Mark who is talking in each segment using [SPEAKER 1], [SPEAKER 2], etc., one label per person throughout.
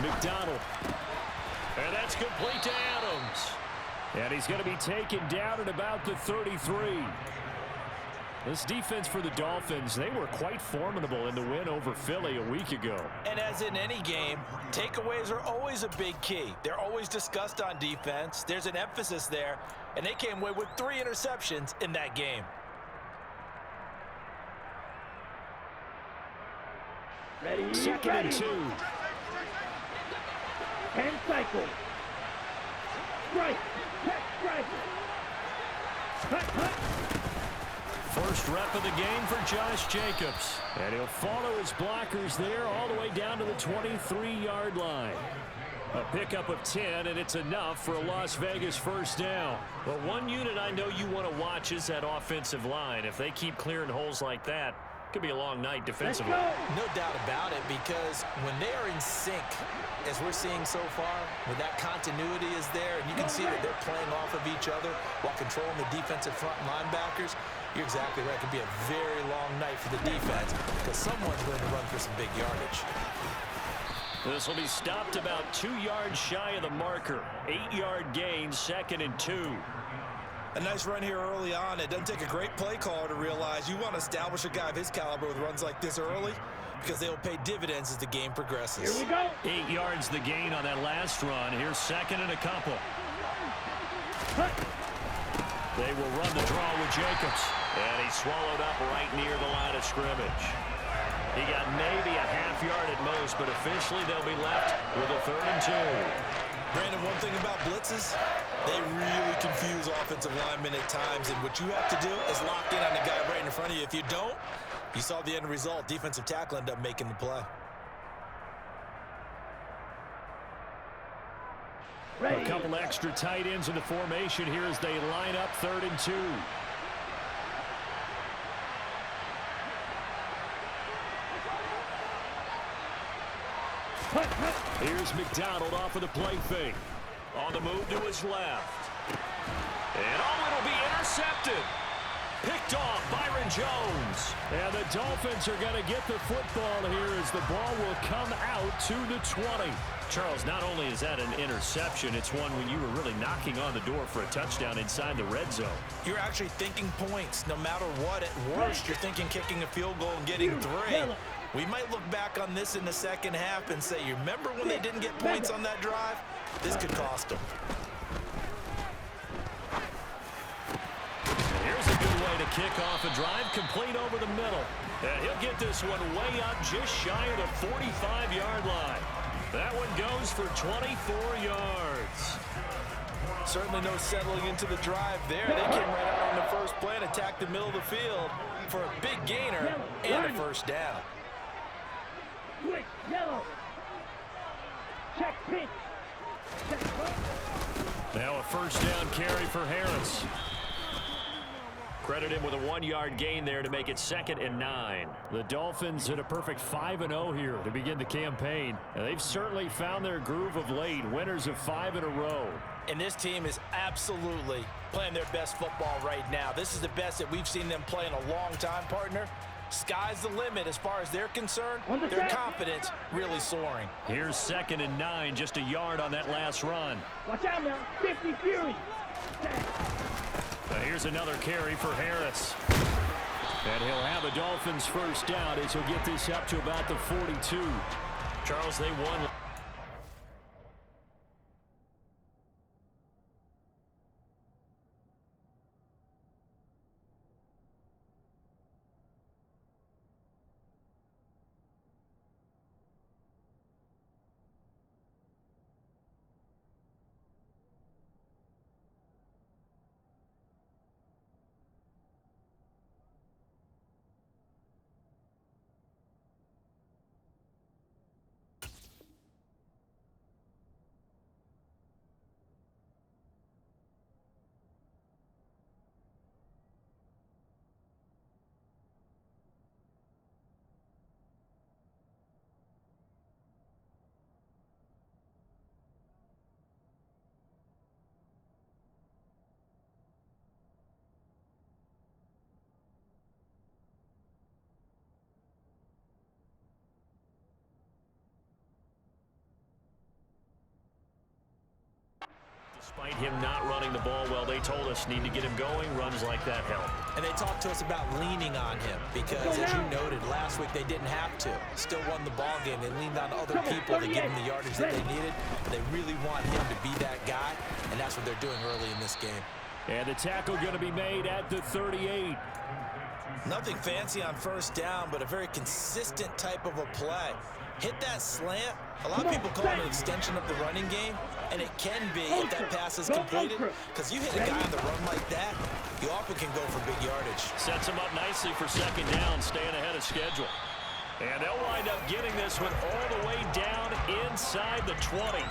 [SPEAKER 1] McDonald. And that's complete to Adams. And he's going to be taken down at about the 33. This defense for the Dolphins, they were quite formidable in the win over Philly a week ago.
[SPEAKER 2] And as in any game, takeaways are always a big key. They're always discussed on defense. There's an emphasis there, and they came away with 3 interceptions in that game.
[SPEAKER 3] Ready,
[SPEAKER 1] 2nd and 2.
[SPEAKER 3] 10 cycles. Strike. Check, strike. Cut.
[SPEAKER 1] First rep of the game for Josh Jacobs. And he'll follow his blockers there all the way down to the 23-yard line. A pickup of 10, and it's enough for a Las Vegas first down. But one unit I know you want to watch is that offensive line. If they keep clearing holes like that, it could be a long night defensively.
[SPEAKER 2] No doubt about it, because when they are in sync, as we're seeing so far, when that continuity is there, and you can see that they're playing off of each other while controlling the defensive front linebackers, you're exactly right. It could be a very long night for the defense because someone's going to run for some big yardage.
[SPEAKER 1] This will be stopped about 2 yards shy of the marker. 8-yard gain, 2nd and 2.
[SPEAKER 2] A nice run here early on. It doesn't take a great play caller to realize you want to establish a guy of his caliber with runs like this early because they will pay dividends as the game progresses.
[SPEAKER 3] Here we go.
[SPEAKER 1] 8 yards the gain on that last run. Here's 2nd and a couple. They will run the draw with Jacobs. And he's swallowed up right near the line of scrimmage. He got maybe a half yard at most, but officially they'll be left with a 3rd and 2.
[SPEAKER 2] Brandon, one thing about blitzes, they really confuse offensive linemen at times, and what you have to do is lock in on the guy right in front of you. If you don't, you saw the end result. Defensive tackle ended up making the play.
[SPEAKER 1] A couple extra tight ends in the formation here as they line up 3rd and 2. Here's McDonald off of the play fake. On the move to his left. And it'll be intercepted. Picked off Byron Jones. And the Dolphins are going to get the football here as the ball will come out to the 20. Charles, not only is that an interception, it's one when you were really knocking on the door for a touchdown inside the red zone.
[SPEAKER 2] You're actually thinking points. No matter what, at worst, you're thinking kicking a field goal and getting 3. We might look back on this in the second half and say, you remember when they didn't get points on that drive? This could cost them.
[SPEAKER 1] Here's a good way to kick off a drive, complete over the middle. And he'll get this one way up just shy of the 45-yard line. That one goes for 24 yards.
[SPEAKER 2] Certainly no settling into the drive there. They came right out on the first play and attacked the middle of the field for a big gainer and a first down.
[SPEAKER 3] Quick, yellow. Check pitch.
[SPEAKER 1] Now a first down carry for Harris. Credit him with a 1-yard gain there to make it 2nd and 9. The Dolphins hit a perfect 5-0 here to begin the campaign. And they've certainly found their groove of late, winners of 5 in a row.
[SPEAKER 2] And this team is absolutely playing their best football right now. This is the best that we've seen them play in a long time, partner. Sky's the limit as far as they're concerned. Their confidence really soaring.
[SPEAKER 1] Here's 2nd and 9, just a yard on that last run.
[SPEAKER 3] Watch out now, 50 Fury.
[SPEAKER 1] Here's another carry for Harris. And he'll have a Dolphins first down as he'll get this up to about the 42. Charles, they won. Despite him not running the ball well, they told us need to get him going. Runs like that help.
[SPEAKER 2] And they talked to us about leaning on him because, as you noted, last week they didn't have to. Still won the ball game. They leaned on other people to give them the yardage that they needed. But they really want him to be that guy, and that's what they're doing early in this game.
[SPEAKER 1] And the tackle going to be made at the 38.
[SPEAKER 2] Nothing fancy on first down, but a very consistent type of a play. Hit that slant. A lot of people call it an extension of the running game, and it can be if that pass is completed, because you hit a guy on the run like that, you often can go for big yardage.
[SPEAKER 1] Sets him up nicely for second down, staying ahead of schedule. And they'll wind up getting this one all the way down inside the 20.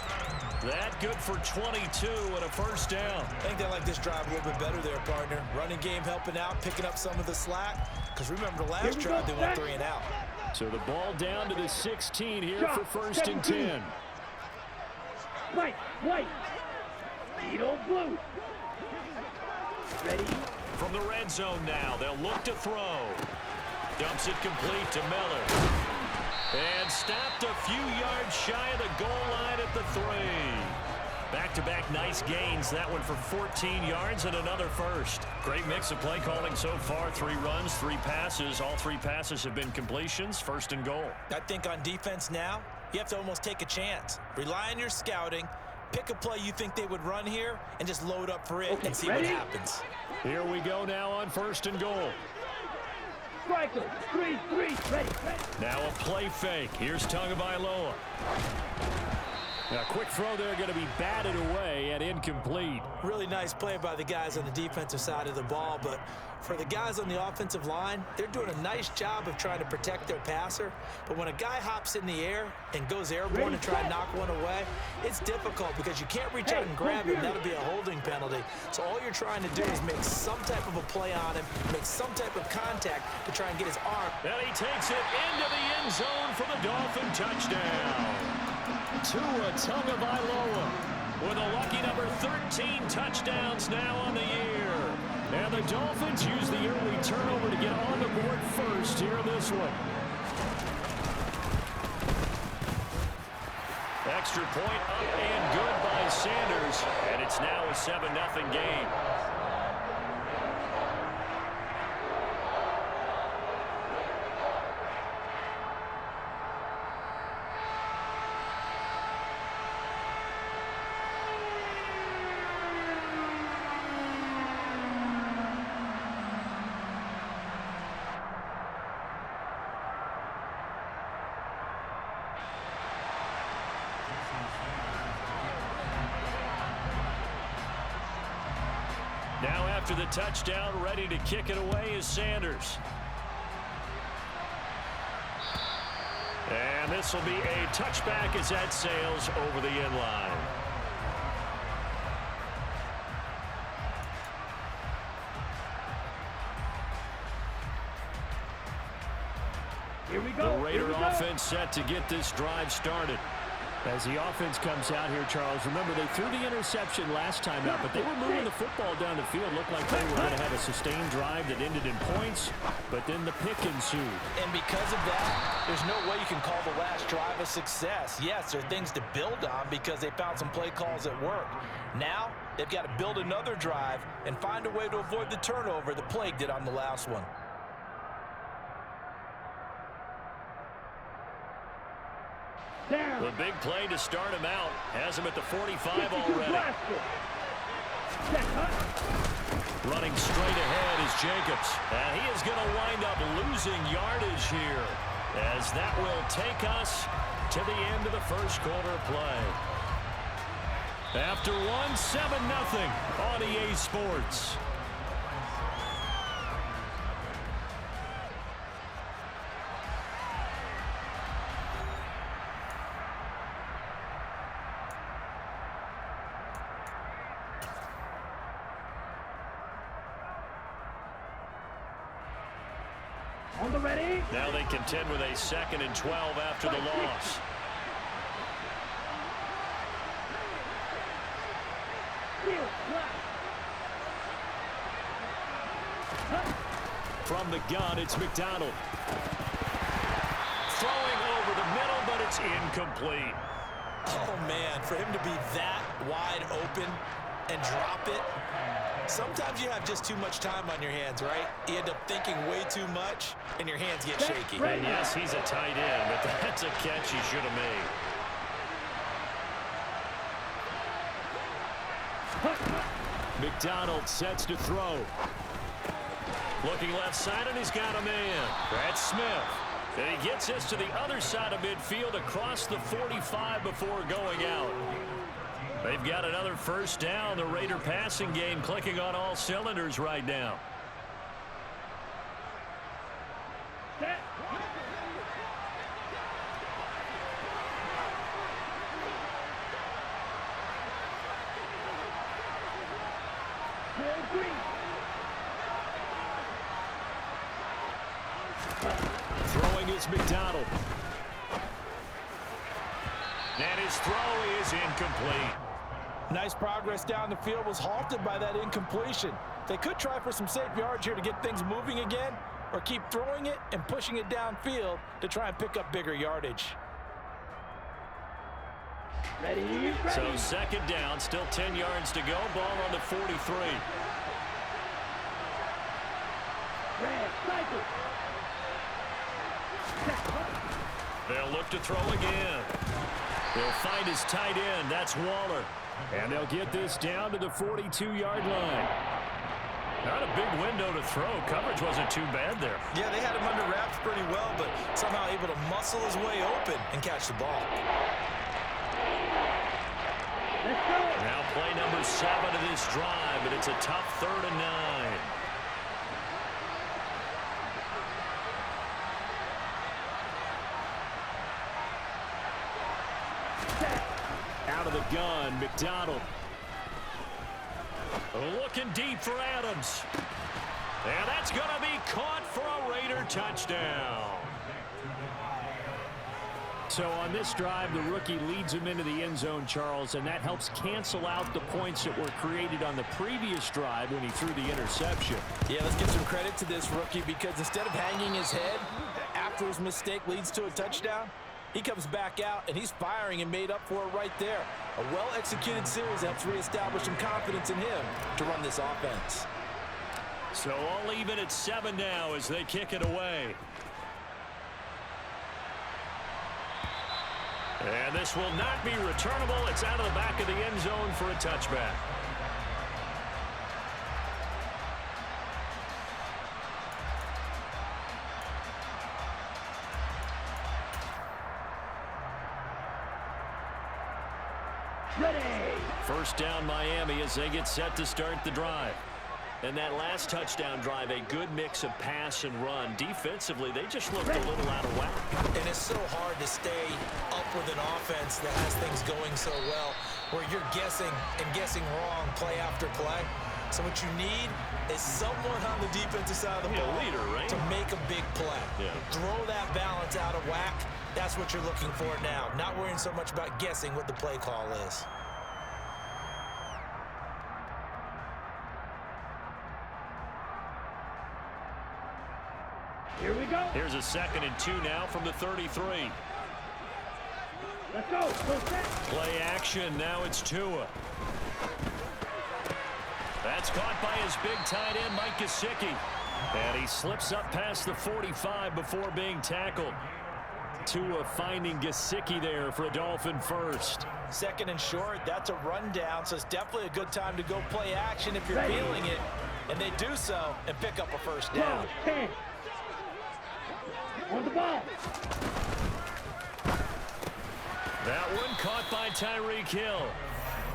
[SPEAKER 1] That good for 22 and a first down.
[SPEAKER 2] I think they like this drive a little bit better there, partner. Running game helping out, picking up some of the slack, because remember the last drive they went 3 and out.
[SPEAKER 1] So the ball down to the 16 here for first and 10.
[SPEAKER 3] White. Beetle blue. Ready?
[SPEAKER 1] From the red zone now, they'll look to throw. Dumps it complete to Miller. And stopped a few yards shy of the goal line at the 3. Back-to-back nice gains. That one for 14 yards and another first. Great mix of play calling so far. 3 runs, 3 passes. All 3 passes have been completions. First and goal.
[SPEAKER 2] I think on defense now, you have to almost take a chance. Rely on your scouting. Pick a play you think they would run here and just load up for it and see what happens.
[SPEAKER 1] Here we go now on first and goal.
[SPEAKER 3] Striker, 3-3, ready.
[SPEAKER 1] Now a play fake. Here's Tagovailoa. Now, quick throw there, going to be batted away and incomplete.
[SPEAKER 2] Really nice play by the guys on the defensive side of the ball, but for the guys on the offensive line, they're doing a nice job of trying to protect their passer. But when a guy hops in the air and goes airborne and try to knock one away, it's difficult because you can't reach out and grab him. That'll be a holding penalty. So all you're trying to do is make some type of a play on him, make some type of contact to try and get his arm.
[SPEAKER 1] And he takes it into the end zone for the Dolphin touchdown. Tua Tagovailoa with a lucky number 13 touchdowns now on the year. And the Dolphins use the early turnover to get on the board first here in this one. Extra point up and good by Sanders. And it's now a 7-0 game. Now after the touchdown, ready to kick it away is Sanders. And this will be a touchback as that sails over the end line.
[SPEAKER 3] Here we go.
[SPEAKER 1] The Raider offense set to get this drive started. As the offense comes out here, Charles, remember they threw the interception last time out, but they were moving the football down the field. Looked like they were going to have a sustained drive that ended in points, but then the pick ensued.
[SPEAKER 2] And because of that, there's no way you can call the last drive a success. Yes, there are things to build on because they found some play calls that worked. Now, they've got to build another drive and find a way to avoid the turnover that plagued it on the last one.
[SPEAKER 1] The big play to start him out has him at the 45 already. Running straight ahead is Jacobs. And he is going to wind up losing yardage here, as that will take us to the end of the first quarter of play. After one, 7-0 on EA Sports.
[SPEAKER 3] On the ready.
[SPEAKER 1] Now they contend with a 2nd and 12 after the loss. From the gun, it's McDonald. Throwing over the middle, but it's incomplete.
[SPEAKER 2] Oh, man, for him to be that wide open, and drop it. Sometimes you have just too much time on your hands, right? You end up thinking way too much, and your hands get shaky.
[SPEAKER 1] And yes, he's a tight end, but that's a catch he should have made. McDonald sets to throw. Looking left side, and he's got a man. That's Smith. And he gets this to the other side of midfield across the 45 before going out. They've got another first down. The Raider passing game clicking on all cylinders right now.
[SPEAKER 3] Set.
[SPEAKER 1] Throwing is McDonald. And his throw is incomplete.
[SPEAKER 2] Nice progress down the field was halted by that incompletion. They could try for some safe yards here to get things moving again, or keep throwing it and pushing it downfield to try and pick up bigger yardage.
[SPEAKER 3] Ready.
[SPEAKER 1] So second down, still 10 yards to go. Ball on the 43.
[SPEAKER 3] Red cycle.
[SPEAKER 1] They'll look to throw again. They'll find his tight end. That's Waller. And they'll get this down to the 42-yard line. Not a big window to throw. Coverage wasn't too bad there.
[SPEAKER 2] Yeah, they had him under wraps pretty well, but somehow able to muscle his way open and catch the ball.
[SPEAKER 3] Let's go.
[SPEAKER 1] Now play number 7 of this drive, but it's a tough 3rd and 9. Out of the gun, McDonald. Looking deep for Adams. And that's going to be caught for a Raider touchdown. So on this drive, the rookie leads him into the end zone, Charles, and that helps cancel out the points that were created on the previous drive when he threw the interception.
[SPEAKER 2] Yeah, let's give some credit to this rookie, because instead of hanging his head after his mistake leads to a touchdown, he comes back out and he's firing and made up for it right there. A well-executed series helps reestablish some confidence in him to run this offense.
[SPEAKER 1] So all even at 7 now as they kick it away. And this will not be returnable. It's out of the back of the end zone for a touchback.
[SPEAKER 3] Ready.
[SPEAKER 1] First down Miami as they get set to start the drive. And that last touchdown drive, a good mix of pass and run. Defensively, they just looked a little out of whack.
[SPEAKER 2] And it's so hard to stay up with an offense that has things going so well, where you're guessing and guessing wrong play after play. So what you need is someone on the defensive side of the ball,
[SPEAKER 1] leader, right?
[SPEAKER 2] to make a big play.
[SPEAKER 1] Yeah.
[SPEAKER 2] Throw that balance out of whack. That's what you're looking for now. Not worrying so much about guessing what the play call is.
[SPEAKER 3] Here we go.
[SPEAKER 1] Here's a 2nd and 2 now from the 33.
[SPEAKER 3] Let's go. Go set.
[SPEAKER 1] Play action. Now it's Tua. That's caught by his big tight end, Mike Gesicki. And he slips up past the 45 before being tackled. Tua finding Gesicki there for a Dolphin first.
[SPEAKER 2] 2nd and short, that's a rundown, so it's definitely a good time to go play action if you're feeling it. And they do so and pick up a first down.
[SPEAKER 3] 10. On the ball.
[SPEAKER 1] That one caught by Tyreek Hill.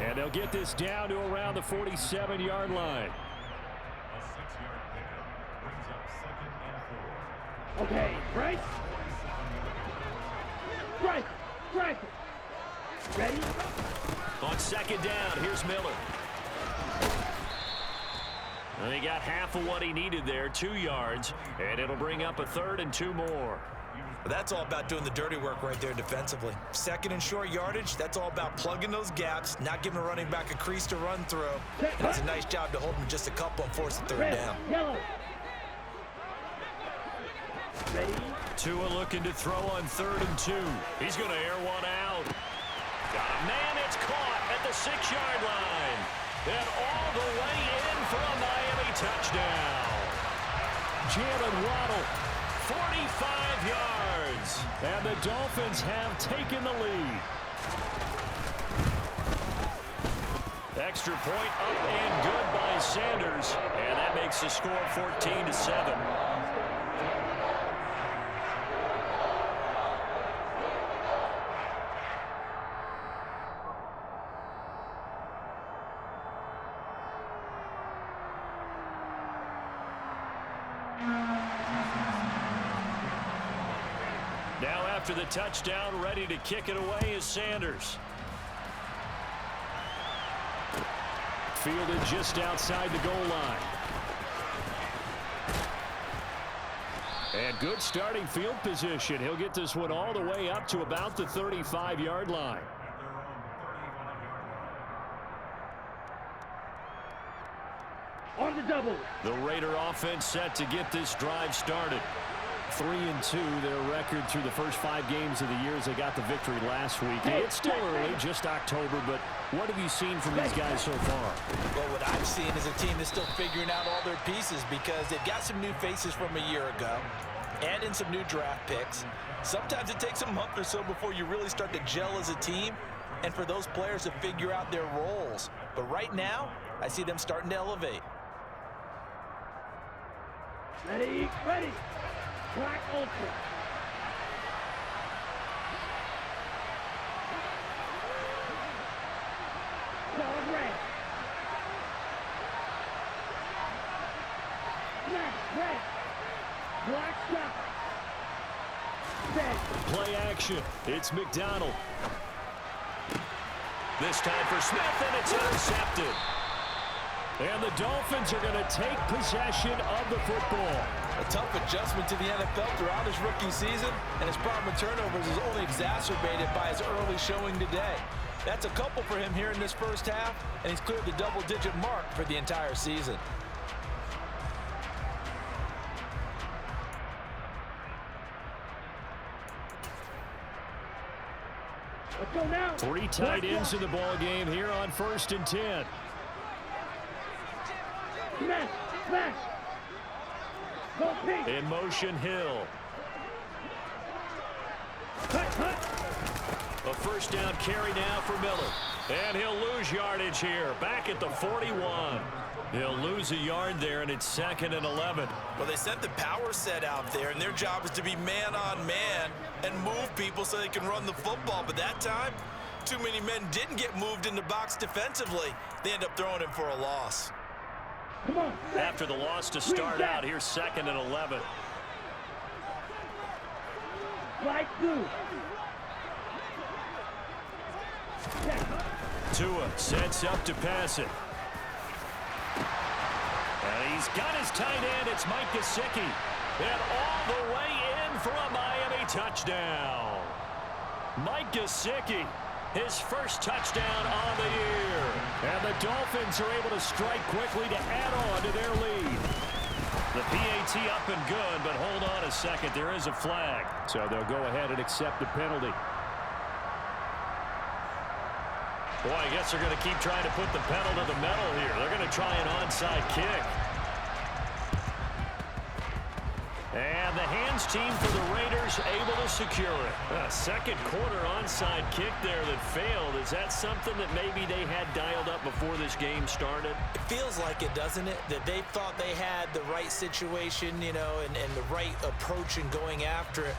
[SPEAKER 1] And they'll get this down to around the 47-yard line.
[SPEAKER 3] Okay, right. Strike. Strike. Ready.
[SPEAKER 1] On 2nd down, here's Miller. And he got half of what he needed there, 2 yards, and it'll bring up a 3rd and 2 more.
[SPEAKER 2] That's all about doing the dirty work right there defensively. 2nd and short yardage, that's all about plugging those gaps, not giving a running back a crease to run through. That's a nice job to hold him just a couple and force the 3rd down.
[SPEAKER 3] Yellow. Ready.
[SPEAKER 1] Tua looking to throw on 3rd and 2. He's going to air one out. Got a man, it's caught at the 6-yard line. And all the way in for a Miami touchdown. Jalen Waddle, 45 yards. And the Dolphins have taken the lead. Extra point up and good by Sanders. And that makes the score 14-7. Now after the touchdown, ready to kick it away is Sanders. Fielded just outside the goal line. And good starting field position. He'll get this one all the way up to about the 35-yard line.
[SPEAKER 3] On the double.
[SPEAKER 1] The Raider offense set to get this drive started. 3-2, their record through the first 5 games of the year as they got the victory last week. It's still early, just October, but what have you seen from these guys so far?
[SPEAKER 2] Well, what I've seen is a team that's still figuring out all their pieces because they've got some new faces from a year ago and in some new draft picks. Sometimes it takes a month or so before you really start to gel as a team and for those players to figure out their roles. But right now, I see them starting to elevate.
[SPEAKER 3] Ready, ready. Black Ultra. Solid red. Black, red. Black shot. Red.
[SPEAKER 1] Play action. It's McDonald. This time for Smith, and it's intercepted. And the Dolphins are going to take possession of the football.
[SPEAKER 2] A tough adjustment to the NFL throughout his rookie season, and his problem with turnovers is only exacerbated by his early showing today. That's a couple for him here in this first half, and he's cleared the double-digit mark for the entire season.
[SPEAKER 3] Let's go now.
[SPEAKER 1] 3 tight ends in the ball game here on 1st and 10.
[SPEAKER 3] Smash, smash. Go pink.
[SPEAKER 1] In motion, Hill.
[SPEAKER 3] Cut, cut.
[SPEAKER 1] A first down carry now for Miller. And he'll lose yardage here, back at the 41. He'll lose a yard there, and it's 2nd and 11.
[SPEAKER 2] Well, they sent the power set out there, and their job is to be man-on-man and move people so they can run the football. But that time, too many men didn't get moved in the box defensively. They end up throwing him for a loss.
[SPEAKER 3] Come on.
[SPEAKER 1] After the loss to start out, here's 2nd and 11.
[SPEAKER 3] Light blue.
[SPEAKER 1] Tua sets up to pass it. And he's got his tight end. It's Mike Gesicki. And all the way in for a Miami touchdown. Mike Gesicki, his first touchdown on the year. And the Dolphins are able to strike quickly to add on to their lead. The PAT up and good, but hold on a second. There is a flag. So they'll go ahead and accept the penalty. Boy, I guess they're going to keep trying to put the pedal to the metal here. They're going to try an onside kick. And the hands team for the Raiders able to secure it. A second quarter onside kick there that failed. Is that something that maybe they had dialed up before this game started?
[SPEAKER 2] It feels like it, doesn't it? That they thought they had the right situation, you know, and the right approach in going after it.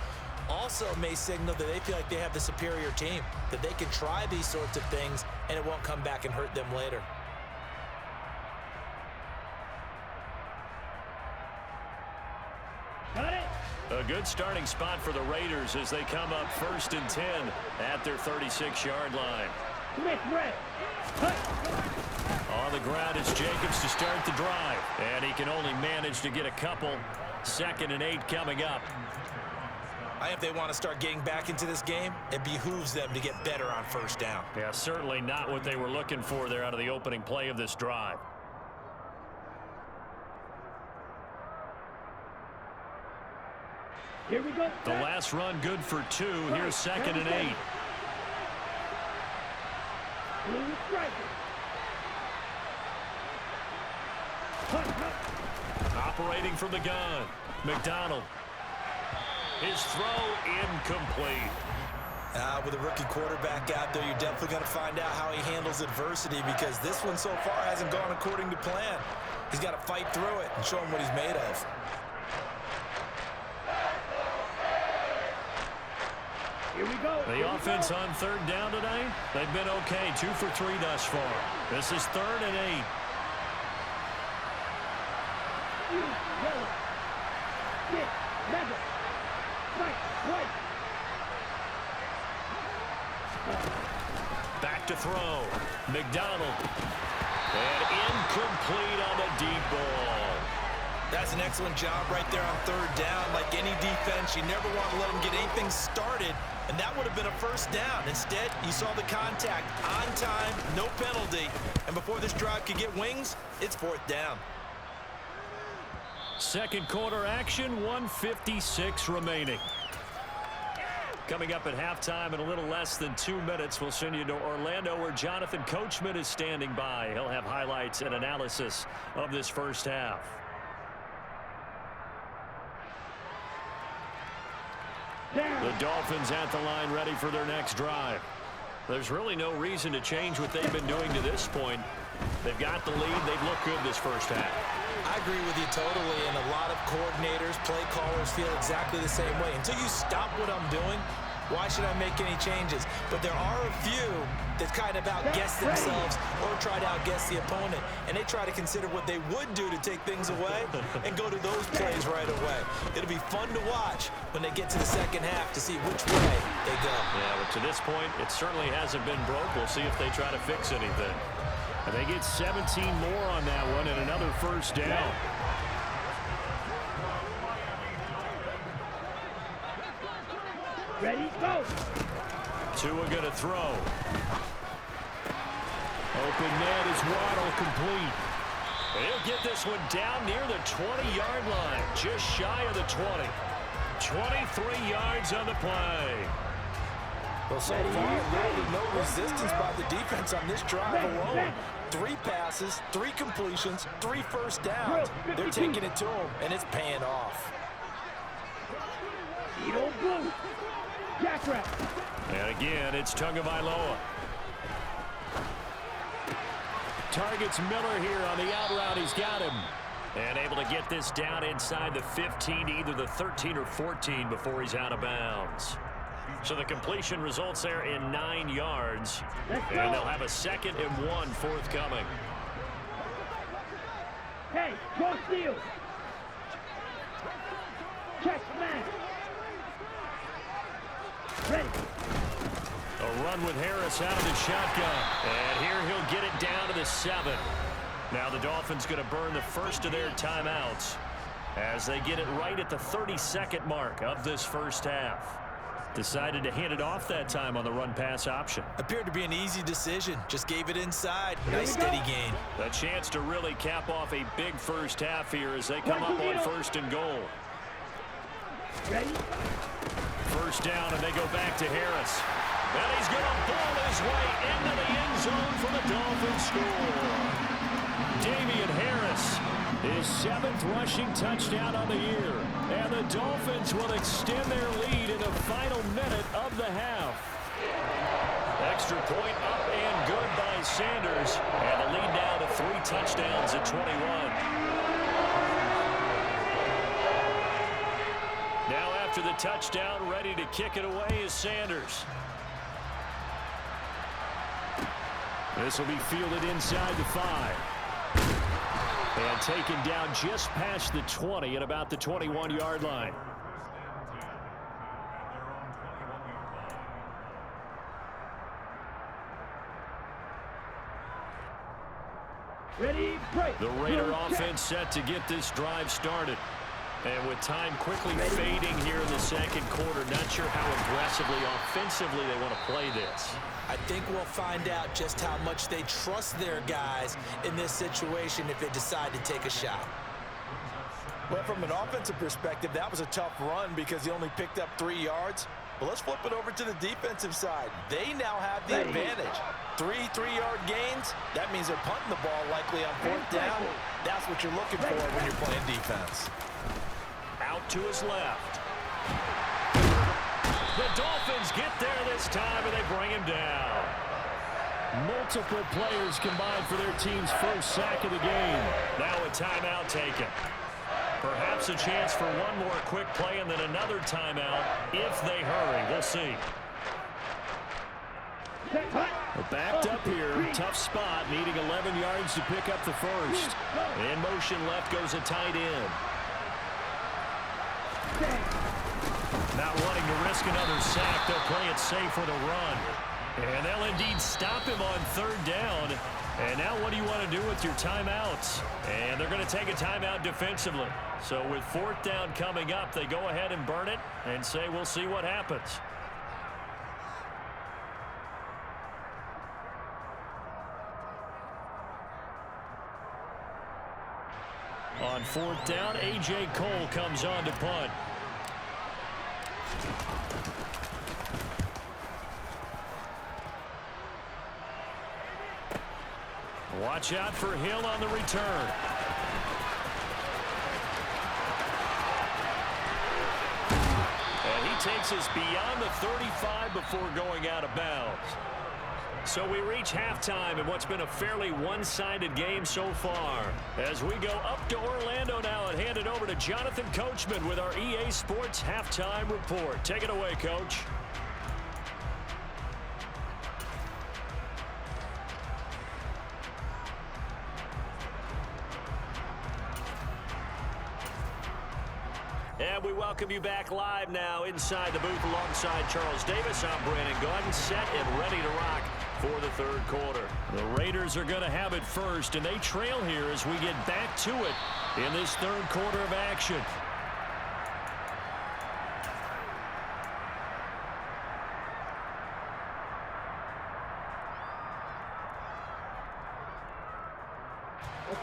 [SPEAKER 2] Also may signal that they feel like they have the superior team, that they can try these sorts of things and it won't come back and hurt them later.
[SPEAKER 3] Got it.
[SPEAKER 1] A good starting spot for the Raiders as they come up 1st and 10 at their 36-yard line.
[SPEAKER 3] Smith, red. Cut.
[SPEAKER 1] On the ground is Jacobs to start the drive. And he can only manage to get a couple. 2nd and 8 coming up.
[SPEAKER 2] I think if they want to start getting back into this game, it behooves them to get better on first down.
[SPEAKER 1] Yeah, certainly not what they were looking for there out of the opening play of this drive.
[SPEAKER 3] Here we go.
[SPEAKER 1] The last run good for 2. Here's 2nd and 8.
[SPEAKER 3] Blue striker. Hunt, hunt.
[SPEAKER 1] Operating from the gun. McDonald. His throw incomplete.
[SPEAKER 2] With a rookie quarterback out there, you're definitely going to find out how he handles adversity, because this one so far hasn't gone according to plan. He's got to fight through it and show him what he's made of.
[SPEAKER 3] Here we go.
[SPEAKER 1] The offense on third down today, they've been okay. 2 for 3 thus far. This is 3rd and 8.
[SPEAKER 3] Yellow. Get. Level. Fight. White.
[SPEAKER 1] Back to throw. McDonald. And incomplete on the deep ball.
[SPEAKER 2] That's an excellent job right there on third down. Like any defense, you never want to let them get anything started, and that would have been a first down. Instead, you saw the contact on time, no penalty, and before this drive could get wings, it's 4th down.
[SPEAKER 1] Second quarter action, 1:56 remaining. Coming up at halftime in a little less than 2 minutes, we'll send you to Orlando, where Jonathan Coachman is standing by. He'll have highlights and analysis of this first half. The Dolphins at the line, ready for their next drive. There's really no reason to change what they've been doing to this point. They've got the lead. They've looked good this first half.
[SPEAKER 2] I agree with you totally, and a lot of coordinators, play callers feel exactly the same way. Until you stop what I'm doing, why should I make any changes? But there are a few that kind of outguess themselves or try to outguess the opponent, and they try to consider what they would do to take things away and go to those plays right away. It'll be fun to watch when they get to the second half to see which way they go.
[SPEAKER 1] Yeah, but to this point, it certainly hasn't been broke. We'll see if they try to fix anything. And they get 17 more on that one and another first down.
[SPEAKER 3] Ready, go.
[SPEAKER 1] Tua going to throw. Open net is Waddle, complete. He'll get this one down near the 20-yard line, just shy of the 20. 23 yards on the play.
[SPEAKER 2] Well, so far, literally no resistance by the defense on this drive alone. 3 passes, 3 completions, 3 first downs. They're taking it to him, and it's paying off.
[SPEAKER 3] Edo blue. Jackrabbit.
[SPEAKER 1] And again, it's Tagovailoa. Targets Miller here on the out route. He's got him. And able to get this down inside the 15, either the 13 or 14 before he's out of bounds. So the completion results there in 9 yards. And they'll have a 2nd and 1 forthcoming.
[SPEAKER 3] Hey, go steal. Check man. Ready.
[SPEAKER 1] A run with Harris out of the shotgun. And here he'll get it down to the 7. Now the Dolphins going to burn the first of their timeouts as they get it right at the 32nd mark of this first half. Decided to hand it off that time on the run-pass option.
[SPEAKER 2] Appeared to be an easy decision. Just gave it inside. Nice steady gain.
[SPEAKER 1] A chance to really cap off a big first half here as they come up on 1st and goal.
[SPEAKER 3] Ready?
[SPEAKER 1] First down, and they go back to Harris. And he's going to ball his way into the end zone for the Dolphins score. Damian Harris, his 7th rushing touchdown on the year. And the Dolphins will extend their lead in the final minute of the half. Extra point up and good by Sanders. And the lead now to 3 touchdowns at 21. Now after the touchdown, ready to kick it away is Sanders. This will be fielded inside the 5. And taken down just past the 20 at about the 21-yard line.
[SPEAKER 3] Ready, break.
[SPEAKER 1] The Raider offense set to get this drive started. And with time quickly fading here in the second quarter, not sure how aggressively, offensively they want to play this.
[SPEAKER 2] I think we'll find out just how much they trust their guys in this situation if they decide to take a shot. Well, from an offensive perspective, that was a tough run because he only picked up 3 yards. But let's flip it over to the defensive side. They now have the advantage. 3 3-yard gains, that means they're punting the ball likely on 4th down. That's what you're looking for when you're playing defense.
[SPEAKER 1] Out to his left. The Dolphins get there this time, and they bring him down. Multiple players combined for their team's first sack of the game. Now a timeout taken. Perhaps a chance for one more quick play and then another timeout if they hurry. We'll see. We're backed up here. Tough spot, needing 11 yards to pick up the first. In motion left goes a tight end. Not wanting to risk another sack, they'll play it safe with a run. And they'll indeed stop him on 3rd down. And now what do you want to do with your timeouts? And they're going to take a timeout defensively. So with 4th down coming up, they go ahead and burn it and say we'll see what happens. On 4th down, A.J. Cole comes on to punt. Watch out for Hill on the return. And he takes us beyond the 35 before going out of bounds. So we reach halftime in what's been a fairly one-sided game so far. As we go up to Orlando now and hand it over to Jonathan Coachman with our EA Sports Halftime Report. Take it away, Coach. And we welcome you back live now inside the booth alongside Charles Davis. I'm Brandon Gordon, set and ready to rock for the 3rd quarter. The Raiders are going to have it first, and they trail here as we get back to it in this 3rd quarter of action.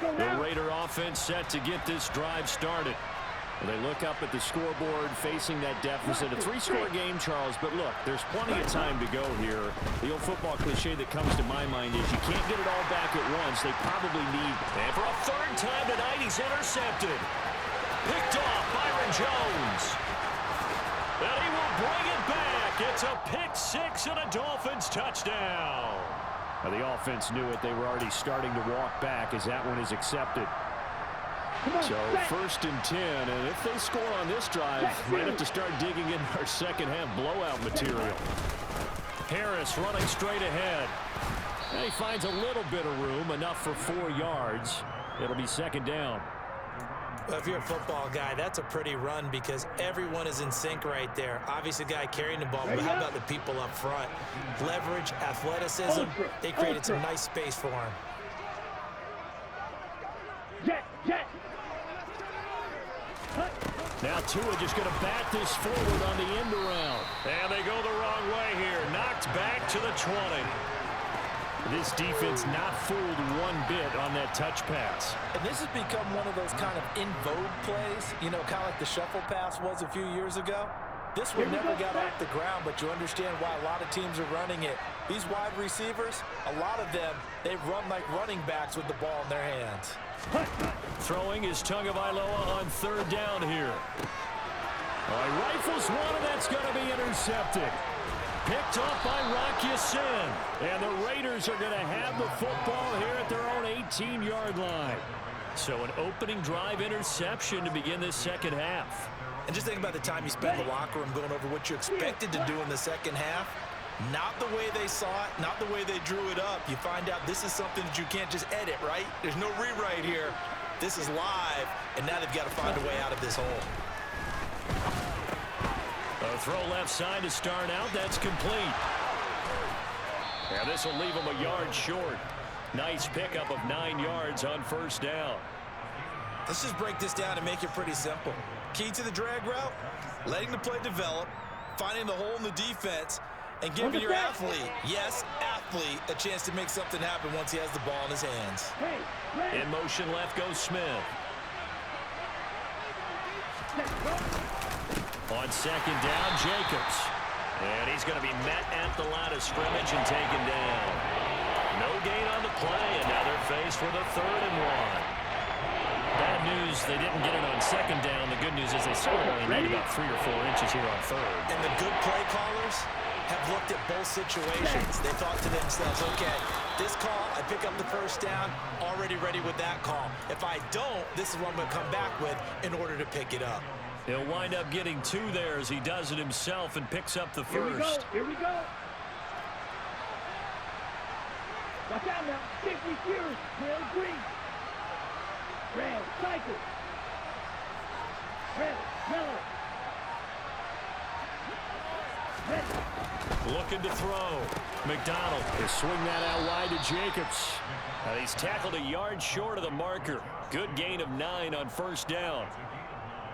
[SPEAKER 1] The Raider offense set to get this drive started. They look up at the scoreboard facing that deficit. A 3-score game, Charles, but look, there's plenty of time to go here. The old football cliche that comes to my mind is you can't get it all back at once. They probably need. And for a 3rd time tonight, he's intercepted. Picked off Byron Jones. And he will bring it back. It's a pick 6 and a Dolphins touchdown. Now, the offense knew it. They were already starting to walk back as that one is accepted. So 1st and 10, and if they score on this drive, might have to start digging in our second-half blowout material. Harris running straight ahead. And he finds a little bit of room, enough for 4 yards. It'll be 2nd down.
[SPEAKER 2] Well, if you're a football guy, that's a pretty run because everyone is in sync right there. Obviously, the guy carrying the ball, but how about the people up front? Leverage, athleticism, they created some nice space for him.
[SPEAKER 1] Now Tua just going to bat this forward on the end around. And they go the wrong way here. Knocked back to the 20. This defense not fooled one bit on that touch pass.
[SPEAKER 2] And this has become one of those kind of in vogue plays, you know, kind of like the shuffle pass was a few years ago. This one never got off the ground, but you understand why a lot of teams are running it. These wide receivers, a lot of them, they run like running backs with the ball in their hands.
[SPEAKER 1] Throwing is Tagovailoa on 3rd down here. He rifles one, and that's going to be intercepted. Picked off by Rock Ya-Sin. And the Raiders are going to have the football here at their own 18-yard line. So an opening drive interception to begin this 2nd half.
[SPEAKER 2] And just think about the time you spent in the locker room going over what you expected to do in the 2nd half. Not the way they saw it, not the way they drew it up. You find out this is something that you can't just edit, right? There's no rewrite here. This is live, and now they've got to find a way out of this hole.
[SPEAKER 1] A throw left side to start out. That's complete. Yeah, this will leave him a yard short. Nice pickup of 9 yards on 1st down.
[SPEAKER 2] Let's just break this down and make it pretty simple. Key to the drag route, letting the play develop, finding the hole in the defense, and giving your athlete, yes, athlete, a chance to make something happen once he has the ball in his hands.
[SPEAKER 1] In motion left goes Smith. On 2nd down, Jacobs. And he's going to be met at the line of scrimmage and taken down. No gain on the play, and now they're faced with a 3rd and 1. Bad news, they didn't get it on 2nd down. The good news is they still only need about 3 or 4 inches here on 3rd.
[SPEAKER 2] And the good play callers have looked at both situations. They thought to themselves, okay, this call, I pick up the 1st down, already ready with that call. If I don't, this is what I'm going to come back with in order to pick it up.
[SPEAKER 1] He'll wind up getting 2 there as he does it himself and picks up the 1st.
[SPEAKER 3] Here we go. Watch out now. 50 Fury. Red green. Red cycle. Red yellow. Red.
[SPEAKER 1] Looking to throw. McDonald will swing that out wide to Jacobs. He's tackled a yard short of the marker. Good gain of 9 on 1st down.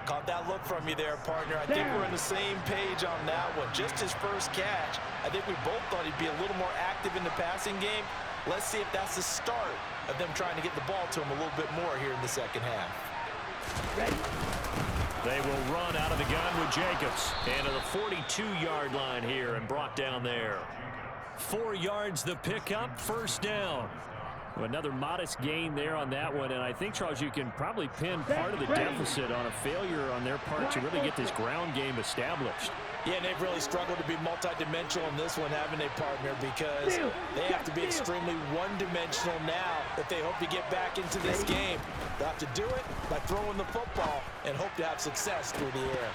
[SPEAKER 2] Caught that look from you there, partner. I think we're on the same page on that one. Just his first catch. I think we both thought he'd be a little more active in the passing game. Let's see if that's the start of them trying to get the ball to him a little bit more here in the 2nd half.
[SPEAKER 3] Ready.
[SPEAKER 1] They will run out of the gun with Jacobs. And to the 42-yard line here and brought down there. 4 yards the pickup, 1st down. Another modest gain there on that one, and I think, Charles, you can probably pin part of the deficit on a failure on their part to really get this ground game established.
[SPEAKER 2] Yeah, and they've really struggled to be multidimensional in this one, haven't they, partner? Because they have to be extremely one-dimensional now if they hope to get back into this game. They'll have to do it by throwing the football and hope to have success through the air.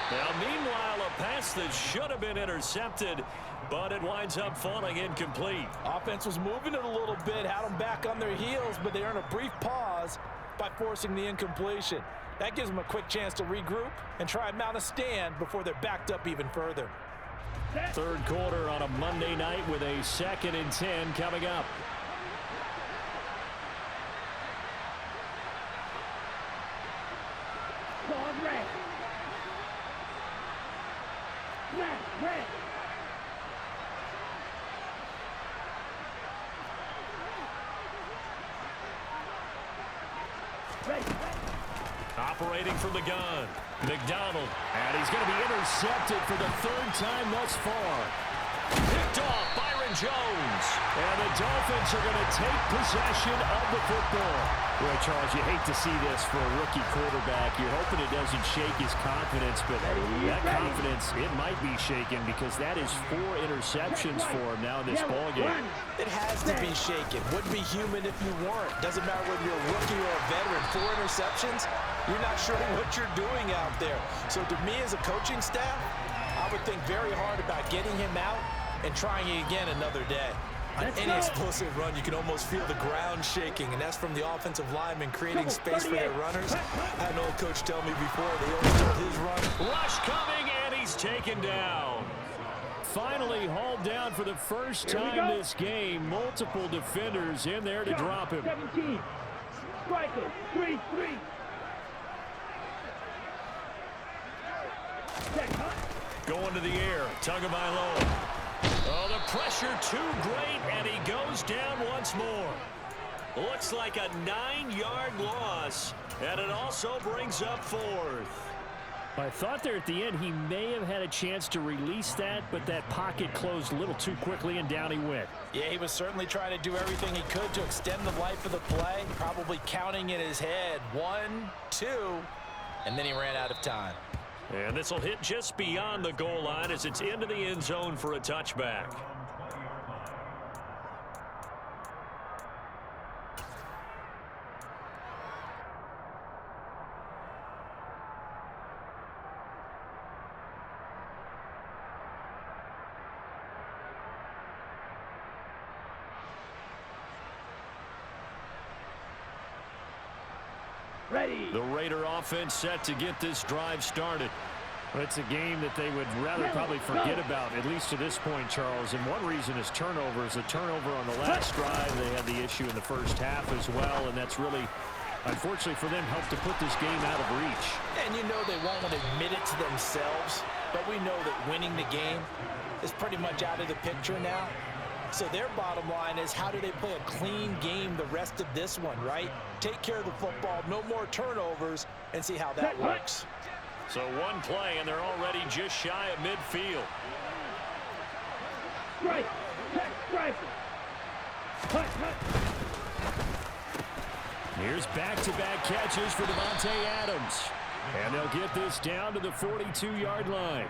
[SPEAKER 1] Now, meanwhile, a pass that should have been intercepted, but it winds up falling incomplete.
[SPEAKER 2] Offense was moving it a little bit, had them back on their heels, but they earned a brief pause by forcing the incompletion. That gives them a quick chance to regroup and try and mount a stand before they're backed up even further.
[SPEAKER 1] 3rd quarter on a Monday night with a 2nd and 10 coming up.
[SPEAKER 3] Ball red. Red.
[SPEAKER 1] Operating from the gun, McDonald, and he's going to be intercepted for the 3rd time thus far. Picked off Byron Jones, and the Dolphins are going to take possession of the football. Well, Charles, you hate to see this for a rookie quarterback. You're hoping it doesn't shake his confidence, but that confidence, it might be shaken because that is 4 interceptions for him now in this ballgame.
[SPEAKER 2] It has to be shaken. Wouldn't be human if you weren't. Doesn't matter whether you're a rookie or a veteran. 4 interceptions, you're not sure what you're doing out there. So to me as a coaching staff, I would think very hard about getting him out and trying it again another day. On any explosive run, you can almost feel the ground shaking, and that's from the offensive linemen creating space for their runners. I had an old coach tell me before, they always told his run.
[SPEAKER 1] Rush coming, and he's taken down. Finally hauled down for the first time this game. Multiple defenders in there to drop him.
[SPEAKER 3] 17. Striker. 3-3.
[SPEAKER 1] Going to the air. Tagovailoa. Oh, the pressure too great, and he goes down once more. Looks like a 9-yard loss, and it also brings up 4th. I thought there at the end he may have had a chance to release that, but that pocket closed a little too quickly, and down he went.
[SPEAKER 2] Yeah, he was certainly trying to do everything he could to extend the life of the play, probably counting in his head 1, 2, and then he ran out of time.
[SPEAKER 1] And this will hit just beyond the goal line as it's into the end zone for a touchback.
[SPEAKER 3] Ready.
[SPEAKER 1] The Raider offense set to get this drive started. It's a game that they would rather probably forget about, at least to this point, Charles. And one reason is turnovers. A turnover on the last drive. They had the issue in the first half as well, and that's really, unfortunately for them, helped to put this game out of reach.
[SPEAKER 2] And you know they won't want to admit it to themselves, but we know that winning the game is pretty much out of the picture now. So their bottom line is, how do they play a clean game the rest of this one, right? Take care of the football, no more turnovers, and see how that works.
[SPEAKER 1] So one play, and they're already just shy of midfield.
[SPEAKER 3] strike. Check striker. Hut, hut.
[SPEAKER 1] Here's back-to-back catches for Davante Adams. And they'll get this down to the 42-yard line.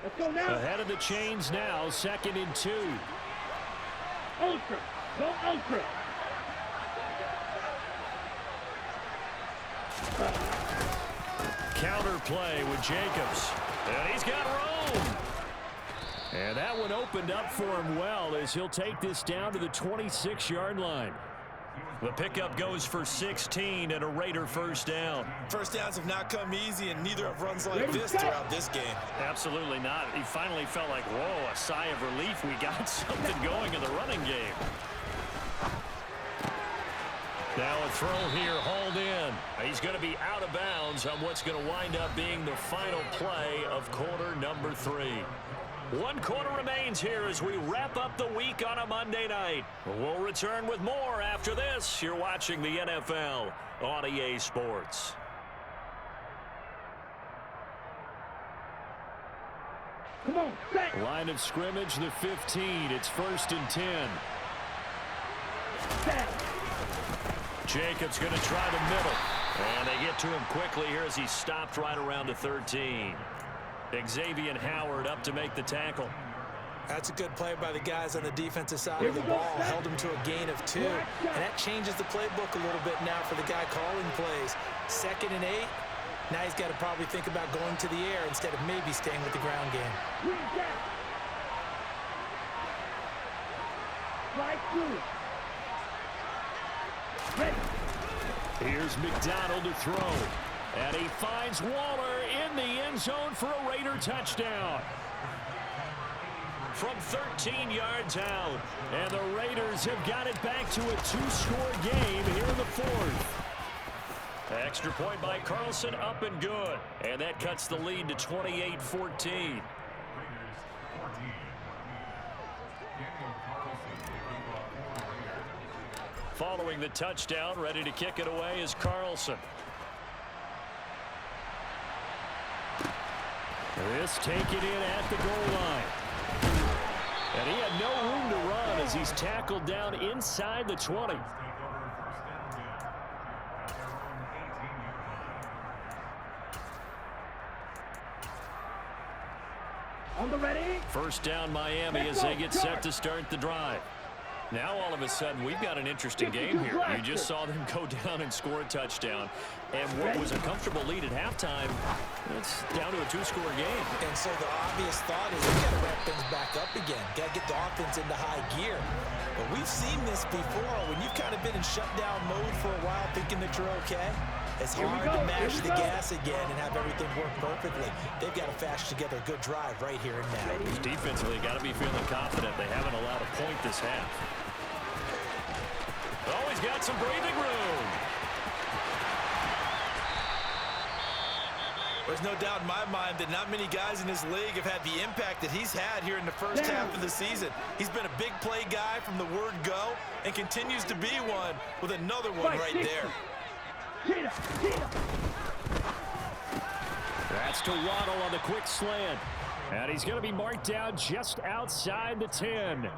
[SPEAKER 3] Let's go now.
[SPEAKER 1] Ahead of the chains now, 2nd and 2.
[SPEAKER 3] Ultra. Go ultra.
[SPEAKER 1] Counter play with Jacobs. And he's got room. And that one opened up for him well as he'll take this down to the 26-yard line. The pickup goes for 16 and a Raider first down.
[SPEAKER 2] First downs have not come easy, and neither have runs like this throughout this game.
[SPEAKER 1] Absolutely not. He finally felt like, whoa, a sigh of relief. We got something going in the running game. Now a throw here, hauled in. He's going to be out of bounds on what's going to wind up being the final play of quarter number 3. 1 quarter remains here as we wrap up the week on a Monday night. We'll return with more after this. You're watching the NFL on EA Sports.
[SPEAKER 3] Come on, set.
[SPEAKER 1] Line of scrimmage, the 15. It's 1st and 10.
[SPEAKER 3] Set.
[SPEAKER 1] Jacobs going to try the middle. And they get to him quickly here as he's stopped right around the 13. Xavier Howard up to make the tackle.
[SPEAKER 2] That's a good play by the guys on the defensive side of the ball. Held him to a gain of 2. And that changes the playbook a little bit now for the guy calling plays. 2nd and 8. Now he's got to probably think about going to the air instead of maybe staying with the ground game.
[SPEAKER 3] Slide through. Ready.
[SPEAKER 1] Here's McDonald to throw. And he finds Waller in the end zone for a Raider touchdown. From 13 yards out. And the Raiders have got it back to a 2-score game here in the 4th. Extra point by Carlson, up and good. And that cuts the lead to 28-14. Following the touchdown, ready to kick it away is Carlson. This taken in at the goal line. And he had no room to run as he's tackled down inside the 20.
[SPEAKER 3] On the ready.
[SPEAKER 1] First down Miami as they get set to start the drive. Now all of a sudden we've got an interesting game here. You just saw them go down and score a touchdown. And what was a comfortable lead at halftime, it's down to a 2-score game.
[SPEAKER 2] And so the obvious thought is we've got to ramp things back up again. Got to get the offense into high gear. But we've seen this before when you've kind of been in shutdown mode for a while thinking that you're okay. It's hard to mash the gas again and have everything work perfectly. They've got to fashion together a good drive right here and now.
[SPEAKER 1] Defensively, got to be feeling confident. They haven't allowed a point this half. Oh, he's got some breathing room.
[SPEAKER 2] There's no doubt in my mind that not many guys in this league have had the impact that he's had here in the first half of the season. He's been a big play guy from the word go and continues to be one with another one right there.
[SPEAKER 1] That's to Waddle on the quick slant. And he's going to be marked down just outside the 10.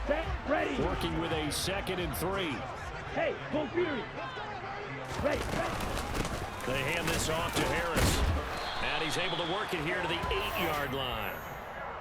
[SPEAKER 3] Set. Ready.
[SPEAKER 1] Working with a 2nd and 3.
[SPEAKER 3] Hey, full fury. Ready.
[SPEAKER 1] They hand this off to Harris. And he's able to work it here to the 8-yard line.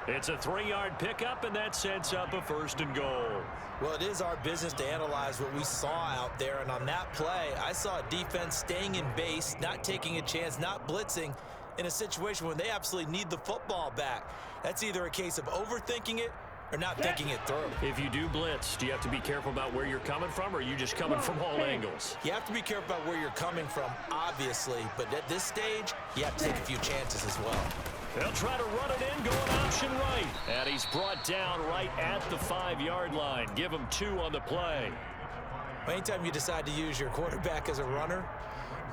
[SPEAKER 1] It's a 3-yard pickup, and that sets up a 1st and goal.
[SPEAKER 2] Well, it is our business to analyze what we saw out there. And on that play, I saw a defense staying in base, not taking a chance, not blitzing in a situation when they absolutely need the football back. That's either a case of overthinking it or not thinking it through.
[SPEAKER 1] If you do blitz, do you have to be careful about where you're coming from, or are you just coming from all angles?
[SPEAKER 2] You have to be careful about where you're coming from, obviously, but at this stage, you have to take a few chances as well.
[SPEAKER 1] They'll try to run it in, going option right. And he's brought down right at the 5-yard line. Give him 2 on the play.
[SPEAKER 2] Anytime you decide to use your quarterback as a runner,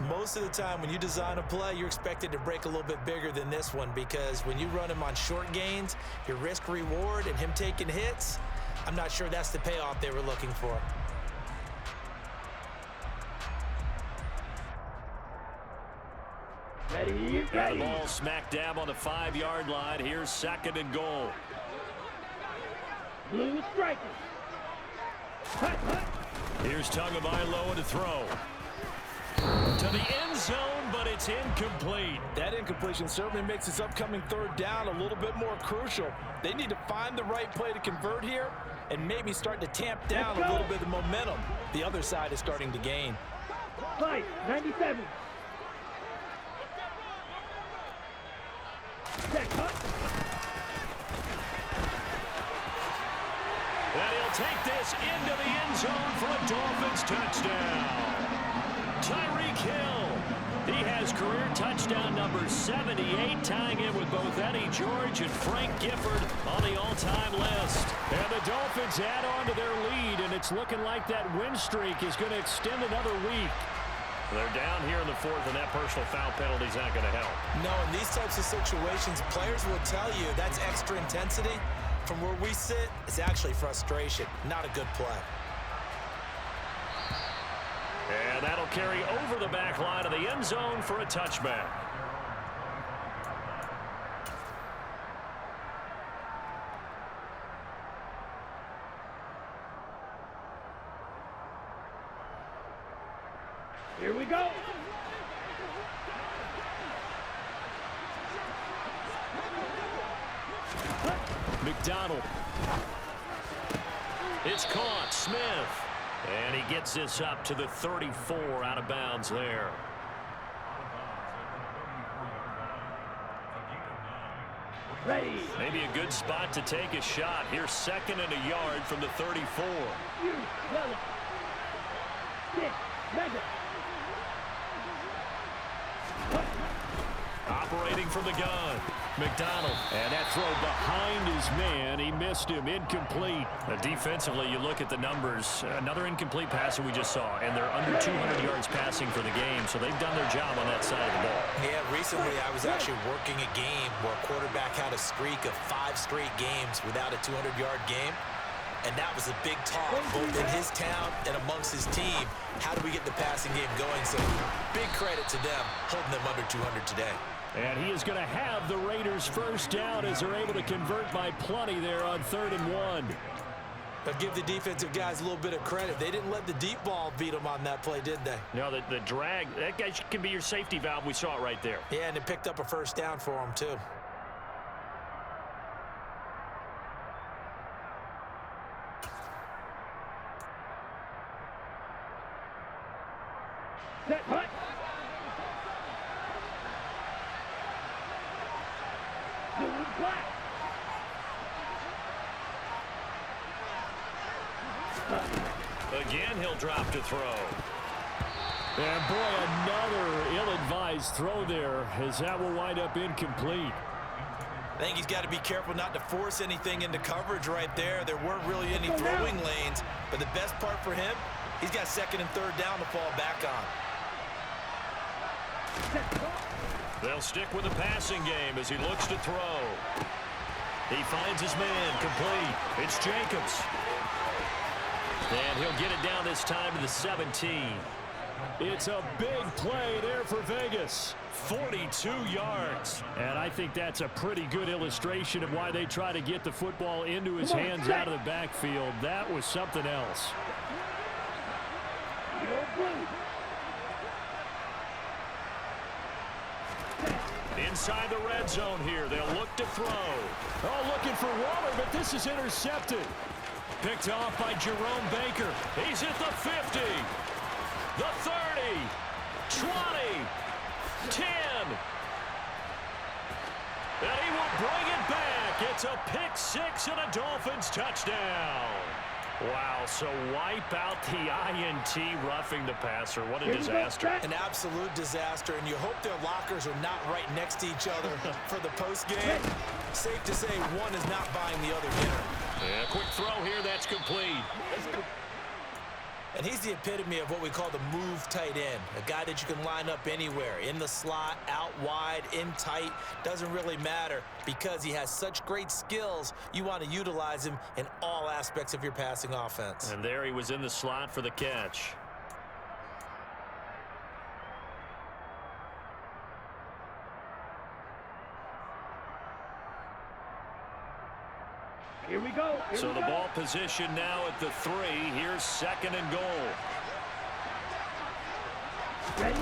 [SPEAKER 2] most of the time when you design a play, you're expected to break a little bit bigger than this one, because when you run him on short gains, your risk reward and him taking hits, I'm not sure that's the payoff they were looking for.
[SPEAKER 3] Ready,
[SPEAKER 1] And
[SPEAKER 3] ready.
[SPEAKER 1] the ball smack dab on the 5-yard line. Here's 2nd and goal.
[SPEAKER 3] Blue striker. Hut, hut.
[SPEAKER 1] Here's Tagovailoa to throw. To the end zone, but it's incomplete.
[SPEAKER 2] That incompletion certainly makes this upcoming 3rd down a little bit more crucial. They need to find the right play to convert here and maybe start to tamp down a little bit of the momentum the other side is starting to gain.
[SPEAKER 3] Fight, 97. Check, hut.
[SPEAKER 1] And he'll take this into the end zone for a Dolphins touchdown. Tyreek Hill. He has career touchdown number 78, tying in with both Eddie George and Frank Gifford on the all-time list. And the Dolphins add on to their lead, and it's looking like that win streak is going to extend another week. They're down here in the 4th, and that personal foul penalty is not going to help.
[SPEAKER 2] No, in these types of situations, players will tell you that's extra intensity. From where we sit, it's actually frustration, not a good play.
[SPEAKER 1] And that'll carry over the back line of the end zone for a touchback.
[SPEAKER 3] Here we go.
[SPEAKER 1] McDonald. It's caught. Smith. And he gets this up to the 34 out of bounds there.
[SPEAKER 3] Ready.
[SPEAKER 1] Maybe a good spot to take a shot. Here's 2nd and a yard from the 34.
[SPEAKER 3] You, yellow. Six, mega.
[SPEAKER 1] Operating from the gun. McDonald. And that throw behind his man. He missed him. Incomplete. Defensively, you look at the numbers. Another incomplete pass that we just saw. And they're under 200 yards passing for the game. So they've done their job on that side of the ball.
[SPEAKER 2] Yeah, recently I was actually working a game where a quarterback had a streak of 5 straight games without a 200-yard game. And that was a big talk, both in his town and amongst his team. How do we get the passing game going? So big credit to them, holding them under 200 today.
[SPEAKER 1] And he is going to have the Raiders first down as they're able to convert by plenty there on 3rd and 1.
[SPEAKER 2] But give the defensive guys a little bit of credit. They didn't let the deep ball beat them on that play, did they?
[SPEAKER 1] No, the drag, that guy can be your safety valve. We saw it right there.
[SPEAKER 2] Yeah, and it picked up a first down for them, too.
[SPEAKER 3] Set, hut. Blue black.
[SPEAKER 1] Again, he'll drop to throw. And boy, another ill-advised throw there, as that will wind up incomplete.
[SPEAKER 2] I think he's got to be careful not to force anything into coverage right there. There weren't really any throwing lanes, but the best part for him, he's got 2nd and 3rd down to fall back on.
[SPEAKER 1] They'll stick with the passing game as he looks to throw. He finds his man, complete. It's Jacobs. And he'll get it down this time to the 17. It's a big play there for Vegas. 42 yards. And I think that's a pretty good illustration of why they try to get the football into his hands out of the backfield. That was something else. Inside the red zone here. They'll look to throw. Oh, looking for Waller, but this is intercepted. Picked off by Jerome Baker. He's at the 50. The 30. 20. 10. And he will bring it back. It's a pick 6 and a Dolphins touchdown. Wow, so wipe out the INT roughing the passer. What a disaster.
[SPEAKER 2] An absolute disaster, and you hope their lockers are not right next to each other for the postgame. Safe to say one is not buying the other dinner.
[SPEAKER 1] And a quick throw here, that's complete. And he will bring it back. It's a pick 6 and a Dolphins touchdown. Wow, so wipe out the INT roughing the passer. What a disaster. And absolute disaster, and you hope their lockers are not right next to each other for the postgame. Safe to say one is not buying the other dinner.
[SPEAKER 2] And he's the epitome of what we call the move tight end, a guy that you can line up anywhere, in the slot, out wide, in tight, doesn't really matter because he has such great skills. You want to utilize him in all aspects of your passing offense.
[SPEAKER 1] And there he was in the slot for the catch.
[SPEAKER 3] Here we go.
[SPEAKER 1] So the ball position now at the 3. Here's 2nd and goal.
[SPEAKER 3] Ready?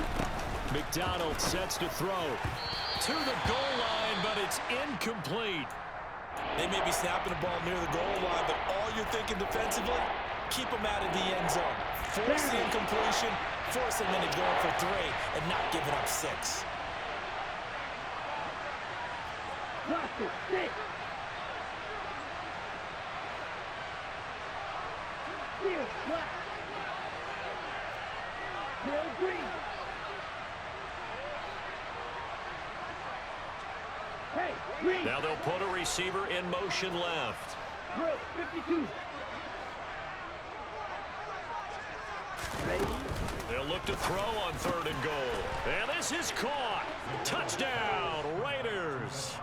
[SPEAKER 1] McDonald sets to throw. To the goal line, but it's incomplete.
[SPEAKER 2] They may be snapping the ball near the goal line, but all you're thinking defensively, keep them out of the end zone. Force the incompletion, force them into going for 3, and not giving up 6.
[SPEAKER 3] Lost it. 6. Here, black. Here, green. Hey, green.
[SPEAKER 1] Now they'll put a receiver in motion left.
[SPEAKER 3] Drill, 52. Ready?
[SPEAKER 1] They'll look to throw on 3rd and goal. And this is caught. Touchdown, Raiders.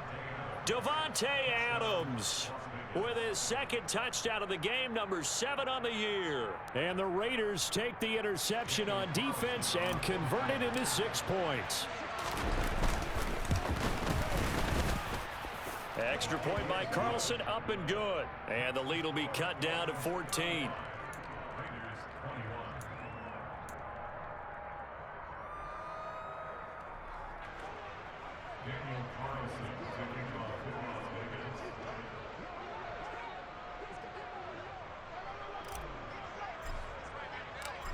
[SPEAKER 1] Davante Adams with his 2nd touchdown of the game, number 7 on the year. And the Raiders take the interception on defense and convert it into 6 points. Extra point by Carlson, up and good. And the lead will be cut down to 14.